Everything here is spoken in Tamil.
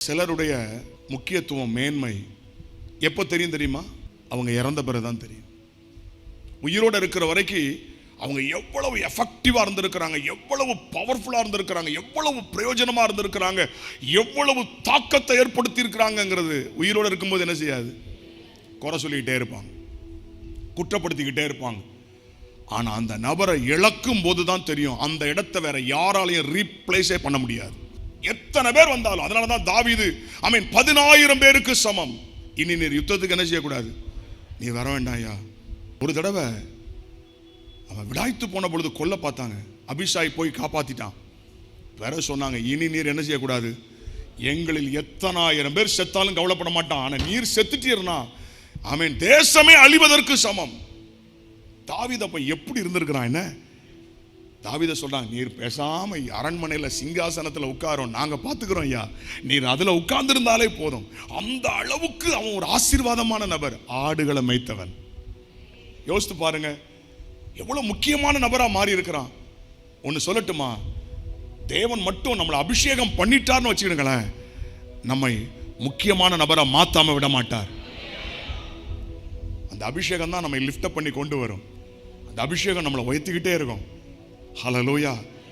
சிலருடைய முக்கியத்துவம் மேன்மை எப்போ தெரியும் தெரியுமா? அவங்க இறந்த பிறகுதான் தெரியும். உயிரோடு இருக்கிற வரைக்கும் அவங்க எவ்வளவு எஃபெக்டிவா இருந்திருக்கிறாங்க, எவ்வளவு பவர்ஃபுல்லா இருந்திருக்கிறாங்க, எவ்வளவு பிரயோஜனமா இருந்திருக்கிறாங்க, எவ்வளவு தாக்கத்தை ஏற்படுத்தி இருக்கிறாங்கிறது உயிரோடு இருக்கும்போது என்ன செய்யாது? குறை சொல்லிக்கிட்டே இருப்பாங்க, குற்றப்படுத்திக்கிட்டே இருப்பாங்க. ஆனா அந்த நபரை இழக்கும் போதுதான் தெரியும் அந்த இடத்தை வேற யாராலையும் ரீப்ளேஸே பண்ண முடியாது. எத்தனை பேர் வந்தாலும். அதனாலதான் தாவீது 10,000 பேருக்கு சமம். இனி நீர் யுத்தத்துக்கு என்ன செய்யக்கூடாது, நீ வர வேண்டாம் ஐயா. ஒரு தடவை அவன் விடாய்த்து போன பொழுது கொல்ல பார்த்தாங்க. அபிஷாய் போய் காப்பாத்திட்டான். வேற சொன்னாங்க, இனி நீர் என்ன செய்யக்கூடாது, எங்களில் எத்தனை ஆயிரம் பேர் செத்தாலும் கவலைப்பட மாட்டான், ஆனா நீர் செத்துட்டீர்னா தேசமே அழிவதற்கு சமம். தாவீது அப்ப எப்படி இருந்திருக்கிறான்? என்ன தாவீது சொல்றாங்க, நீர் பேசாம அரண்மனையில சிங்காசனத்துல உட்காரோம், நாங்க பாத்துக்கிறோம் ஐயா, நீர் அதுல உட்கார்ந்து இருந்தாலே போதும். அந்த அளவுக்கு அவன் ஒரு ஆசீர்வாதமான நபர், ஆடுகளை மேய்த்தவன். யோசித்து பாருங்க எவ்வளவு முக்கியமான நபரா மாறி இருக்கிறான். ஒன்னு சொல்லட்டுமா, தேவன் மட்டும் நம்மளை அபிஷேகம் பண்ணிட்டார்னு வச்சுக்கிடுங்களேன், நம்மை முக்கியமான நபரா மாத்தாம விட மாட்டார். அந்த அபிஷேகம் தான் நம்மை லிஃப்ட் பண்ணி கொண்டு வரும். அந்த அபிஷேகம் நம்மளை உயர்த்திக்கிட்டே இருக்கும். ஹல்லேலூயா.